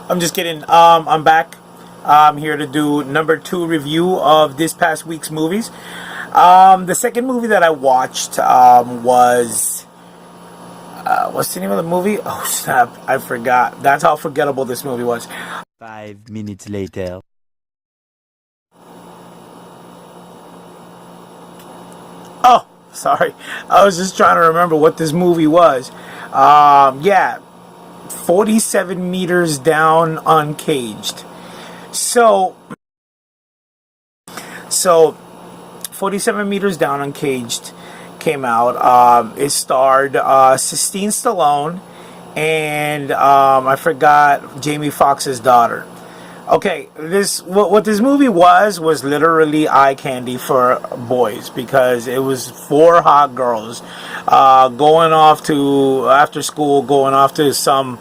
I'm just kidding. I'm back. I'm here to do number 2 review of this past week's movies. The second movie that I watched was what's the name of the movie? Oh snap! I forgot. That's how forgettable this movie was. 5 minutes later. Oh, sorry. I was just trying to remember what this movie was. Yeah, 47 meters down, Uncaged. So 47 meters down, Uncaged came out. It starred Sistine Stallone and I forgot Jamie Foxx's daughter. Okay, what this movie was literally eye candy for boys because it was 4 hot girls going off to after school, going off to some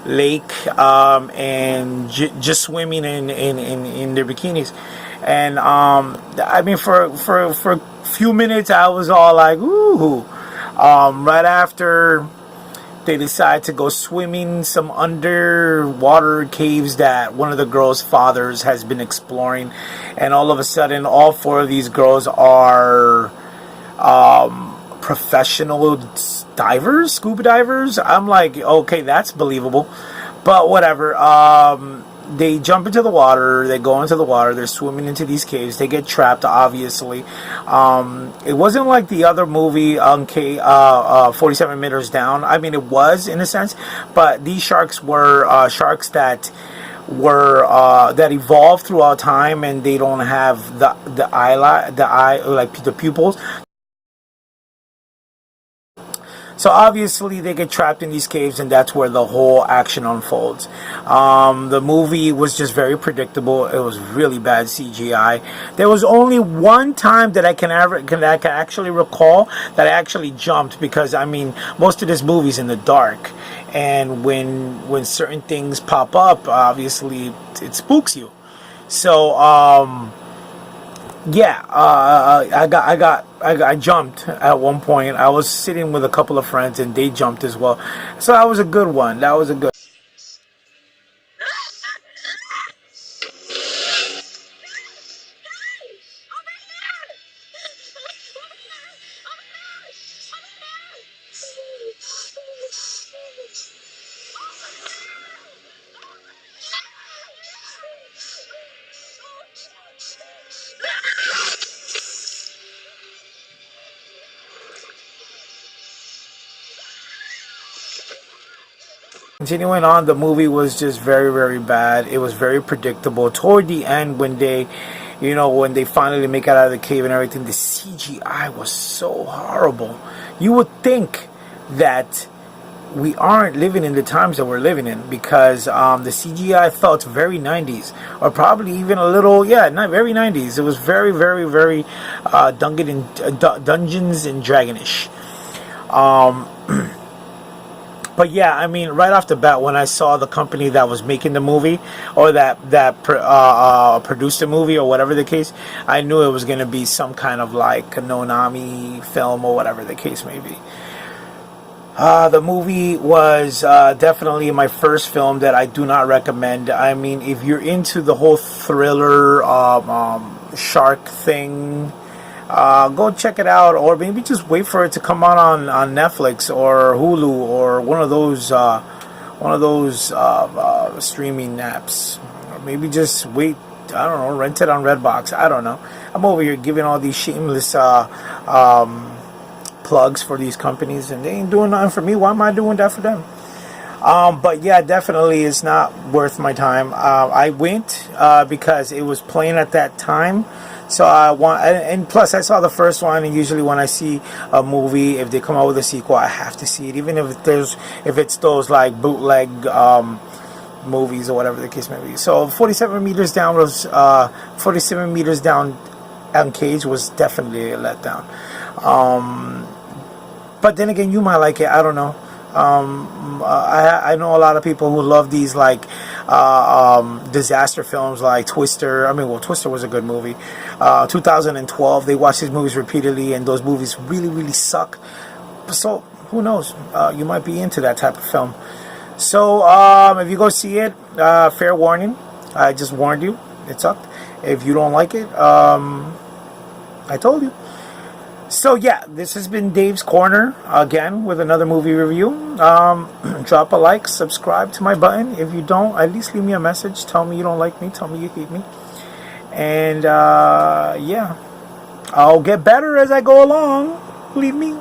lake and just swimming in their bikinis. And I mean, for a few minutes, I was all like, "Ooh!" Right after they decide to go swimming some underwater caves that one of the girls' fathers has been exploring, and all of a sudden, all 4 of these girls are professional divers, scuba divers. I'm like, okay, that's believable, but whatever. They jump into the water, they go into the water, they're swimming into these caves, they get trapped, obviously. It wasn't like the other movie, 47 meters down. I mean, it was in a sense, but these sharks were sharks that evolved throughout time, and they don't have the eye like the pupils. So obviously they get trapped in these caves, and that's where the whole action unfolds. The movie was just very predictable. It was really bad CGI. There was only one time that I can actually recall that I actually jumped, because I mean, most of this movie's in the dark, and when certain things pop up, obviously it spooks you. So yeah, I jumped at one point. I was sitting with a couple of friends, and they jumped as well. So that was a good one. That was a good. Continuing on, the movie was just very, very bad. It was very predictable. Toward the end, when they finally make it out of the cave and everything, the CGI was so horrible. You would think that we aren't living in the times that we're living in, because the CGI felt very 90s, or probably even a little, yeah, not very 90s. It was very, very, very Dungeons and Dragonish. But yeah, I mean, right off the bat, when I saw the company that was making the movie, or that produced the movie, or whatever the case, I knew it was going to be some kind of like a Nonami film, or whatever the case may be. The movie was definitely my first film that I do not recommend. I mean, if you're into the whole thriller shark thing, go check it out, or maybe just wait for it to come out on Netflix or Hulu or one of those streaming apps. Or maybe just wait. I don't know, rent it on Redbox. I don't know. I'm over here giving all these shameless plugs for these companies, and they ain't doing nothing for me. Why am I doing that for them? But yeah, definitely it's not worth my time. I went because it was playing at that time. So and plus I saw the first one, and usually when I see a movie, if they come out with a sequel, I have to see it, even if it's those like bootleg movies or whatever the case may be. So 47 meters down was 47 meters down, Uncaged was definitely a letdown. But then again, you might like it. I don't know. I know a lot of people who love these like disaster films like Twister. I mean, well, Twister was a good movie. 2012, they watch these movies repeatedly, and those movies really, really suck. So who knows? You might be into that type of film. So if you go see it, fair warning. I just warned you. It sucked. If you don't like it, I told you. So yeah, this has been Dave's Corner again with another movie review. Drop a like, subscribe to my button. If you don't, at least leave me a message. Tell me you don't like me. Tell me you hate me. And yeah, I'll get better as I go along. Believe me.